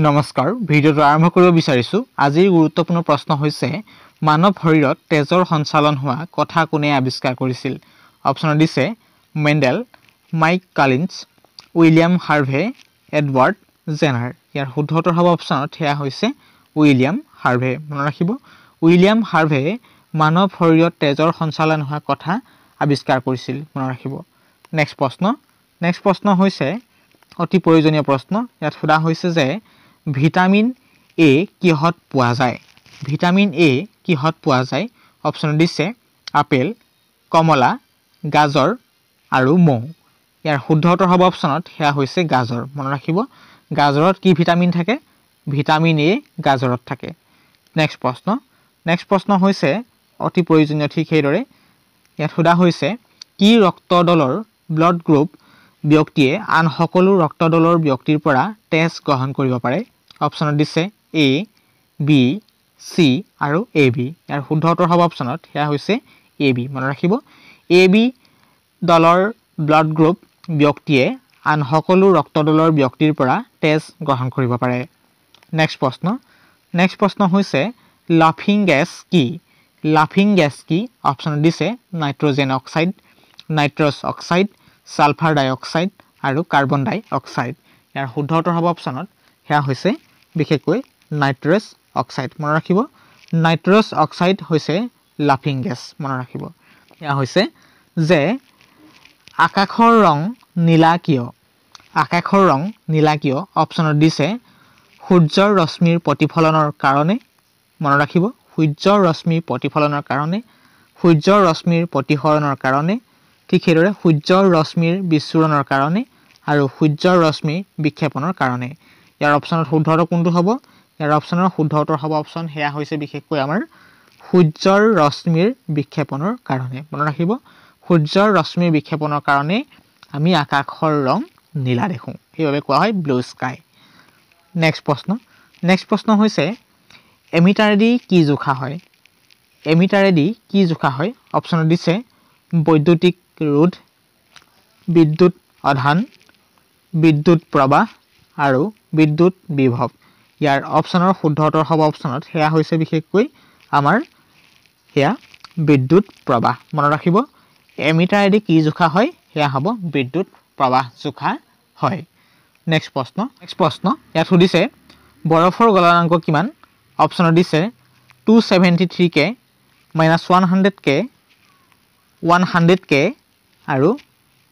নমস্কাৰ ভিডিঅটো আৰম্ভ কৰিব বিচাৰিছো আজিৰ গুৰুত্বপূৰ্ণ প্ৰশ্ন হৈছে মানৱ শৰীৰত তেজৰ সঞ্চালন হোৱা কথা কোনে আৱিষ্কাৰ কৰিছিল অপচন দিছে Mendel Mike Collins William Harvey Edward Jenner ইয়াৰ শুদ্ধ উত্তৰ হ'ব অপচনত হেয়া হৈছে উইলিয়াম হাৰ্ভে মনত ৰাখিব উইলিয়াম হাৰ্ভে মানৱ শৰীৰত তেজৰ সঞ্চালন হোৱা কথা আৱিষ্কাৰ কৰিছিল মনত ৰাখিব নেক্সট প্ৰশ্ন হৈছে অতি প্ৰয়োজনীয় প্ৰশ্ন ইয়াত সোধা হৈছে যে ভিটামিন এ কিহত পোৱা যায় ভিটামিন এ কিহত পোৱা যায় অপচন দিছে আপেল কমলা গাজৰ আৰু মৌ ইয়াৰ শুদ্ধ উত্তৰ হ'ব অপচনত হেয়া হৈছে গাজৰ মনত ৰাখিব গাজৰত কি ভিটামিন থাকে ভিটামিন এ গাজৰত থাকে নেক্সট প্ৰশ্ন হৈছে অতি প্ৰয়োজনীয় ঠিক সেইদৰে ইয়াত সোধা হৈছে কি ৰক্তদলৰ ব্লাড গ্ৰুপ ব্যক্তিয়ে আন সকলো ৰক্তদলৰ ব্যক্তিৰ পৰা তেজ গ্ৰহণ কৰিব পাৰে অপচন দিছে এ বি সি আৰু এ বি ইয়াৰ শুদ্ধ উত্তৰ হ'ব অপচনত হেয়া হৈছে এ বি মনত ৰাখিব এ বি দলৰ ব্লাড গ্ৰুপ ব্যক্তিয়ে আন সকলো ৰক্তদলৰ ব্যক্তিৰ পৰা তেজ গ্ৰহণ কৰিব পাৰে নেক্সট প্ৰশ্ন হৈছে লাফিং গেছ কি অপচন দিছে nitrogen oxide nitrous oxide sulphur dioxide আৰু কাৰ্বন ডাই অক্সাইড ইয়াৰ শুদ্ধ উত্তৰ হ'ব অপচনত হেয়া হৈছে বিশেষকৈ নাইট্ৰাছ অক্সাইড মনত ৰাখিব নাইট্ৰাছ অক্সাইড হৈছে লাফিং গেছ মনত ৰাখিব এয়া হৈছে যে আকাশৰ ৰং নীলা কিয় অপচনত দিছে সূৰ্যৰ ৰশ্মিৰ প্ৰতিফলনৰ কাৰণে মনত ৰাখিব সূৰ্যৰ ৰশ্মিৰ প্ৰতিসৰণৰ কাৰণে ঠিক সেইদৰে সূৰ্যৰ ৰশ্মিৰ বিচ্ছুৰণৰ কাৰণে আৰু সূৰ্যৰ ৰশ্মি বিক্ষেপণৰ কাৰণে ইয়াৰ অপচনত শুদ্ধ উত্তৰ কোনটো হ'ব ইয়াৰ অপচনৰ শুদ্ধ উত্তৰ হ'ব অপচন হেয়া হৈছে বিশেষকৈ আমাৰ সূৰ্যৰ ৰশ্মিৰ বিক্ষেপণৰ কাৰণে মনত ৰাখিব সূৰ্যৰ ৰশ্মিৰ বিক্ষেপণৰ কাৰণে আমি আকাশৰ ৰং নীলা দেখোঁ সেইবাবে কোৱা হয় ব্লু স্কাই নেক্সট প্ৰশ্ন হৈছে এমিটাৰেদি কি জোখা হয় অপচনত দিছে বৈদ্যুতিক ৰোধ বিদ্যুৎ আধান বিদ্যুৎ প্ৰবাহ আৰু বিদ্যুৎ বিভৱ ইয়াৰ অপচনৰ শুদ্ধ উত্তৰ হ'ব অপচনত হেয়া হৈছে বিশেষকৈ আমাৰ হেয়া বিদ্যুৎ প্ৰবাহ মনত ৰাখিব এমিটাৰেদি কি জোখা হয় হেয়া হ'ব বিদ্যুৎ প্ৰবাহ জোখা হয় নেক্সট প্ৰশ্ন ইয়াত সুধিছে বৰফৰ গলনাংক কিমান অপচনত দিছে 273K -100K 100K আৰু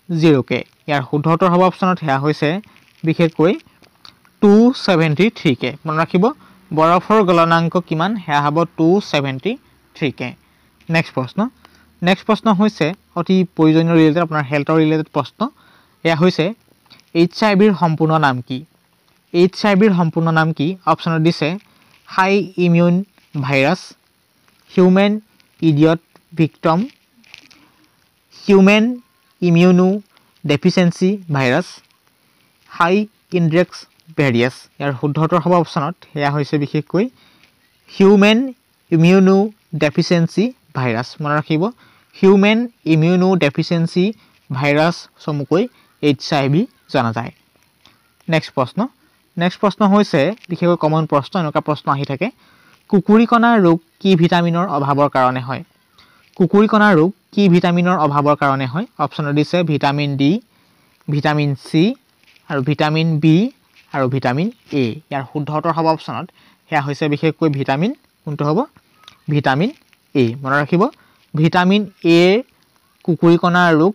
0K ইয়াৰ শুদ্ধ উত্তৰ হ'ব অপচনত হেয়া হৈছে বিশেষকৈ 273K মনত ৰাখিব বৰফৰ গলনাংক কিমান হেয়া হ'ব 273K নেক্সট প্ৰশ্ন হৈছে অতি প্ৰয়োজনীয় ৰিলেটেড আপোনাৰ হেল্থৰ ৰিলেটেড প্ৰশ্ন এয়া হৈছে HIV-ৰ সম্পূৰ্ণ নাম কি অপচনত দিছে high immune virus human idiot victim human immunodeficiency virus high index various ইয়াৰ শুদ্ধ উত্তৰ হ'ব অপচনত হেয়া হৈছে বিশেষকৈ হিউমেন ইমিউনো ডেফিচিয়েঞ্চি ভাইৰাছ মনত ৰাখিব হিউমেন ইমিউনো ডেফিচিয়েঞ্চি ভাইৰাছ চমুকৈ HIV জনা যায় নেক্সট প্ৰশ্ন হৈছে বিশেষকৈ কমন প্ৰশ্ন এনেকুৱা প্ৰশ্ন আহি থাকে কুকুৰিকণা ৰোগ কি ভিটামিনৰ অভাৱৰ কাৰণে হয় অপচনত দিছে ভিটামিন ডি ভিটামিন চি আৰু ভিটামিন বি আৰু ভিটামিন এ ইয়াৰ শুদ্ধ উত্তৰ হ'ব অপচনত হেয়া হৈছে বিশেষকৈ ভিটামিন কোনটো হ'ব ভিটামিন এ মনত ৰাখিব ভিটামিন এ কুকুৰিকণা ৰোগ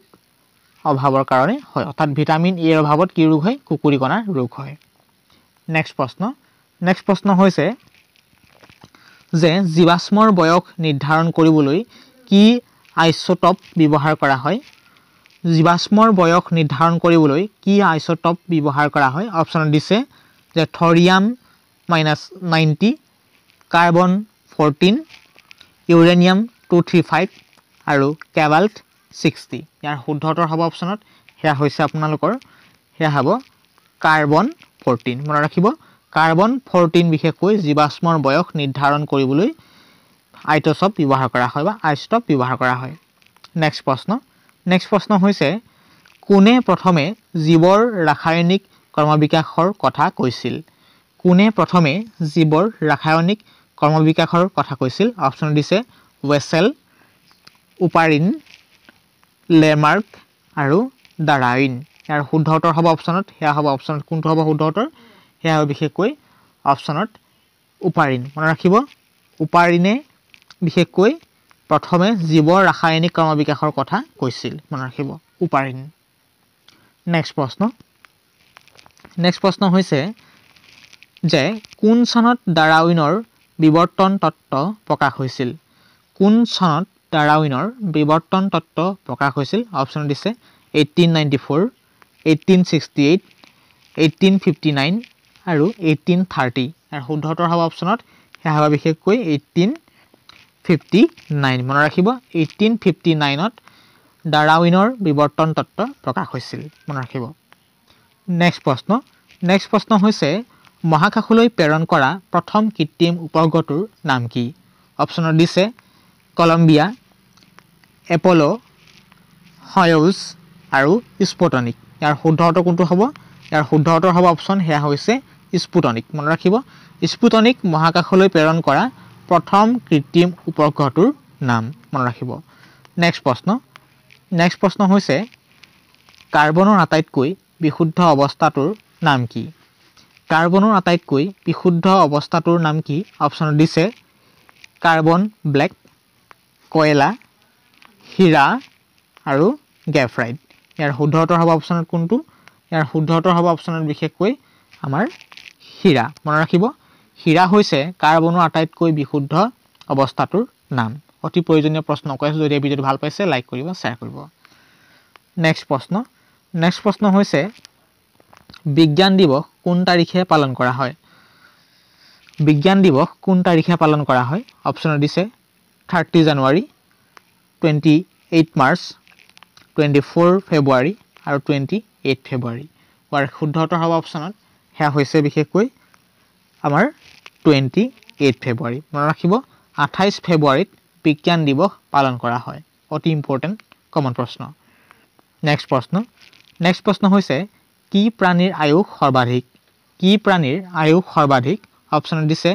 অভাৱৰ কাৰণে হয় অৰ্থাৎ ভিটামিন এৰ অভাৱত কি ৰোগ হয় কুকুৰিকণা ৰোগ হয় নেক্সট প্ৰশ্ন হৈছে যে জীৱাশ্মৰ বয়স নিৰ্ধাৰণ কৰিবলৈ কি আইচোটপ ব্যৱহাৰ কৰা হয় অপচনত দিছে যে থৰিয়াম -90 কাৰ্বন 14 ইউৰেনিয়াম 235 আৰু কেবাল্ট 60 ইয়াৰ শুদ্ধ উত্তৰ হ'ব অপচনত হেয়া হৈছে আপোনালোকৰ হেয়া হ'ব কাৰ্বন 14 মনত ৰাখিব কাৰ্বন 14 বিশেষকৈ জীৱাশ্মৰ বয়স নিৰ্ধাৰণ কৰিবলৈ আইচোটপ ব্যৱহাৰ কৰা হয় বা আইচোটপ ব্যৱহাৰ কৰা হয় নেক্সট প্ৰশ্ন হৈছে কোনে প্ৰথমে জীৱৰ ৰাসায়নিক কৰ্মবিকাশৰ কথা কৈছিল কোনে প্ৰথমে জীৱৰ ৰাসায়নিক কৰ্মবিকাশৰ কথা কৈছিল অপচন দিছে ওয়েসেল উপাৰিন লেমাৰ্ক আৰু ডাৰউইন ইয়াৰ শুদ্ধ উত্তৰ হ'ব অপচনত হেয়া হ'ব অপচনত কোনটো হ'ব শুদ্ধ উত্তৰ হেয়া হ'ব বিশেষকৈ অপচনত উপাৰিন মনত ৰাখিব উপাৰিনে বিশেষকৈ প্ৰথমে জীৱৰ ৰাসায়নিক কৰ্মবিকাশৰ কথা কৈছিল মনত ৰাখিব উপাৰিন নেক্সট প্ৰশ্ন হৈছে যে কোন চনত ডাৰউইনৰ বিৱৰ্তন তত্ত্ব প্ৰকাশ হৈছিল কোন চনত ডাৰউইনৰ বিৱৰ্তন তত্ত্ব প্ৰকাশ হৈছিল অপচন দিছে 1894 1868 1859 আৰু 1830 আৰু শুদ্ধ উত্তৰ হ'ব অপচনত হেয়া হ'ব বিশেষকৈ 1859 মনত ৰাখিব 1859ত ডাৰউইনৰ বিৱৰ্তন তত্ত্ব প্ৰকাশ হৈছিল মনত ৰাখিব নেক্সট প্ৰশ্ন হৈছে মহাকাশলৈ প্ৰেৰণ কৰা প্ৰথম কৃত্ৰিম উপগ্ৰহটোৰ নাম কি অপচনত দিছে কলম্বিয়া এপলো সয়ুজ আৰু স্পুটনিক ইয়াৰ শুদ্ধ উত্তৰ কোনটো হ'ব ইয়াৰ শুদ্ধ উত্তৰ হ'ব অপচন হেয়া হৈছে স্পুটনিক মনত ৰাখিব স্পুটনিক মহাকাশলৈ প্ৰেৰণ কৰা প্ৰথম কৃত্ৰিম উপগ্ৰহটোৰ নাম মনত ৰাখিব নেক্সট প্ৰশ্ন হৈছে কাৰ্বনৰ আটাইতকৈ বিশুদ্ধ অৱস্থাটোৰ নাম কি কাৰ্বনৰ আটাইতকৈ বিশুদ্ধ অৱস্থাটোৰ নাম কি অপচনত দিছে কাৰ্বন ব্লেক কয়লা হীৰা আৰু গ্ৰেফাইট ইয়াৰ শুদ্ধ উত্তৰ হ'ব অপচনত কোনটো ইয়াৰ শুদ্ধ উত্তৰ হ'ব অপচনত বিশেষকৈ আমাৰ হীৰা মনত ৰাখিব হীৰা হৈছে কাৰ্বনৰ আটাইতকৈ বিশুদ্ধ অৱস্থাটোৰ নাম অতি প্ৰয়োজনীয় প্ৰশ্ন কৈছো যদি এই ভিডিওটো ভাল পাইছে লাইক কৰিব শ্বেয়াৰ কৰিব নেক্সট প্ৰশ্ন হৈছে বিজ্ঞান দিৱস কোন তাৰিখে পালন কৰা হয় বিজ্ঞান দিৱস কোন তাৰিখে পালন কৰা হয় অপচন দিছে 30 জানুৱাৰী 28 মাৰ্চ 24 ফেব্ৰুৱাৰী আৰু 28 ফেব্ৰুৱাৰী ইয়াৰ শুদ্ধ উত্তৰ হ'ব অপচনত হেয়া হৈছে বিশেষকৈ আমাৰ 28 ফেব্ৰুৱাৰী মনত ৰাখিব 28 ফেব্ৰুৱাৰীত বিজ্ঞান দিৱস পালন কৰা হয় অতি ইম্পৰ্টেন্ট কমন প্ৰশ্ন নেক্সট প্ৰশ্ন হৈছে কি প্ৰাণীৰ আয়ুস সৰ্বাধিক অপচন দিছে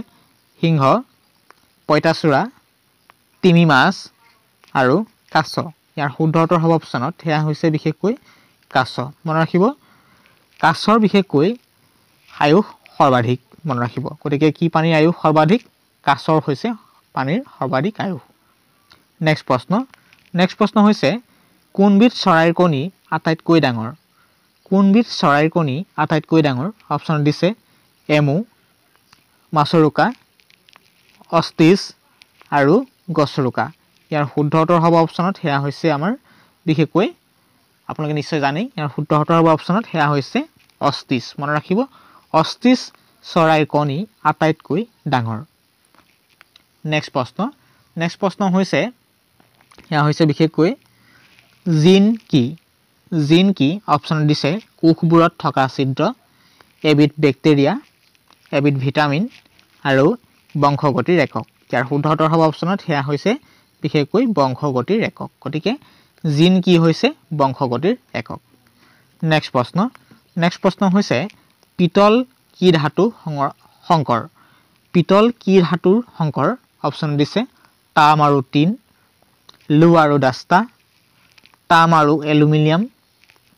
সিংহ পইতাচোৰা তিমি মাছ আৰু কাছ ইয়াৰ শুদ্ধ উত্তৰ হ'ব অপচনত হেয়া হৈছে বিশেষকৈ কাছ মনত ৰাখিব কাছৰ বিশেষকৈ আয়ুস সৰ্বাধিক মনত ৰাখিব গতিকে কি প্ৰাণীৰ আয়ুস সৰ্বাধিক কাছৰ হৈছে প্ৰাণীৰ সৰ্বাধিক আয়ুস নেক্সট প্ৰশ্ন হৈছে কোনবিধ চৰাইৰ কণী আটাইতকৈ ডাঙৰ অপচন দিছে এমু মাছৰোকা অষ্টিচ আৰু গছৰোকা ইয়াৰ শুদ্ধ উত্তৰ হ'ব অপচনত হেয়া হৈছে আমাৰ বিশেষকৈ আপোনালোকে নিশ্চয় জানে ইয়াৰ শুদ্ধ উত্তৰ হ'ব অপচনত হেয়া হৈছে অষ্টিচ মনত ৰাখিব অষ্টিচ চৰাইৰ কণী আটাইতকৈ ডাঙৰ নেক্সট প্ৰশ্ন হৈছে হেয়া হৈছে বিশেষকৈ জিন কি অপচন দিছে কোষবোৰত থকা ছিদ্ৰ এবিধ বেক্টেৰিয়া এবিধ ভিটামিন আৰু বংশগতিৰ একক ইয়াৰ শুদ্ধ উত্তৰ হ'ব অপচনত হেয়া হৈছে বিশেষকৈ বংশগতিৰ একক গতিকে জিন কি হৈছে বংশগতিৰ একক নেক্সট প্ৰশ্ন হৈছে পিতল কি ধাতুৰ সংকৰ অপচন দিছে তাম আৰু টিন লো আৰু ডাস্তা তাম আৰু এলুমিনিয়াম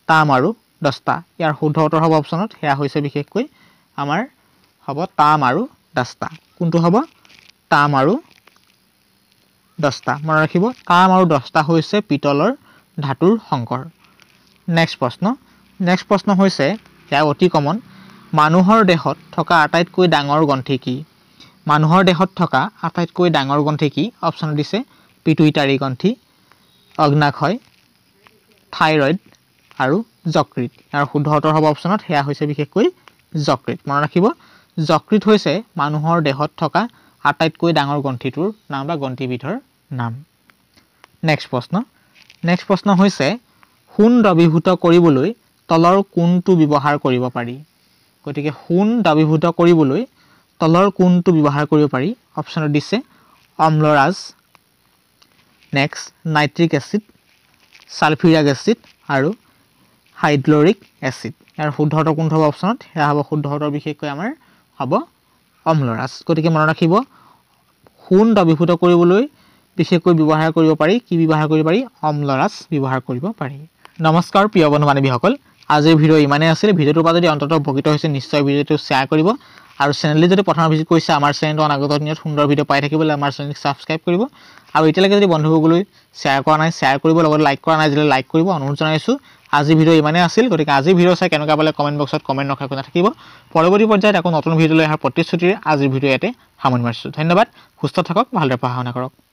তাম আৰু দস্তা ইয়াৰ শুদ্ধ উত্তৰ হ'ব অপচনত হেয়া হৈছে বিশেষকৈ আমাৰ হ'ব তাম আৰু দস্তা কোনটো হ'ব তাম আৰু দস্তা মনত ৰাখিব তাম আৰু দস্তা হৈছে পিতলৰ ধাতুৰ সংকৰ নেক্সট প্ৰশ্ন হৈছে হেয়া অতি কমন মানুহৰ দেহত থকা আটাইতকৈ ডাঙৰ গ্ৰন্থি কি অপচন দিছে পিটুইটাৰী গ্ৰন্থি অগ্নাশয় থাইৰয়ড আৰু যকৃত ইয়াৰ শুদ্ধ উত্তৰ হ'ব অপচনত হেয়া হৈছে বিশেষকৈ যকৃত মনত ৰাখিব যকৃত হৈছে মানুহৰ দেহত থকা আটাইতকৈ ডাঙৰ গ্ৰন্থিটোৰ নাম বা গ্ৰন্থিবিধৰ নাম নেক্সট প্ৰশ্ন হৈছে সোণ দ্ৰৱীভূত কৰিবলৈ তলৰ কোনটো ব্যৱহাৰ কৰিব পাৰি গতিকে সোণ দ্ৰৱীভূত কৰিবলৈ তলৰ কোনটো ব্যৱহাৰ কৰিব পাৰি অপচনত দিছে অম্লৰাজ নেক্সট নাইট্ৰিক এচিড সালফিউৰিক এচিড আৰু হাইড্ৰলিক এচিড ইয়াৰ শুদ্ধ উত্তৰ কোনটো হ'ব অপচনত হেয়া হ'ব শুদ্ধ উত্তৰ বিশেষকৈ আমাৰ হ'ব অম্লৰাজ গতিকে মনত ৰাখিব সোণ দ্ৰৱীভূত কৰিবলৈ বিশেষকৈ ব্যৱহাৰ কৰিব পাৰি কি ব্যৱহাৰ কৰিব পাৰি অম্লৰাজ ব্যৱহাৰ কৰিব পাৰি নমস্কাৰ প্ৰিয় বন্ধু বান্ধৱীসকল আজিৰ ভিডিঅ' ইমানেই আছিল ভিডিঅ'টোৰ পৰা যদি অন্ততঃ উপকৃত হৈছে নিশ্চয় ভিডিঅ'টো শ্বেয়াৰ কৰিব আৰু চেনেলটো যদি প্ৰথম ভিজিট কৰিছে আমাৰ চেনেলটো অনাগত দিনত সুন্দৰ ভিডিঅ' পাই থাকিবলৈ আমাৰ চেনেলক সাবস্ক্ৰাইব কৰিব আৰু এতিয়ালৈকে যদি বন্ধুসকললৈ শ্বেয়াৰ কৰা নাই শ্বেয়াৰ কৰিব লগত লাইক কৰা নাই যদি লাইক কৰিব অনুৰোধ জনাইছো আজি ভিডিঅ' ইমানেই আছিল গতিকে আজি ভিডিঅ' চাই কেনেকুৱা পালে কমেন্ট বক্সত কমেন্ট ৰখাকৈ নাথাকিব পৰৱৰ্তী পৰ্যায়ত আকৌ নতুন ভিডিঅ' লৈ অহাৰ প্ৰতিশ্ৰুতিৰে আজিৰ ভিডিঅ' ইয়াতে সামৰণি মাৰিছো ধন্যবাদ সুস্থ থাকক ভালদৰে পঢ়া শুনা কৰক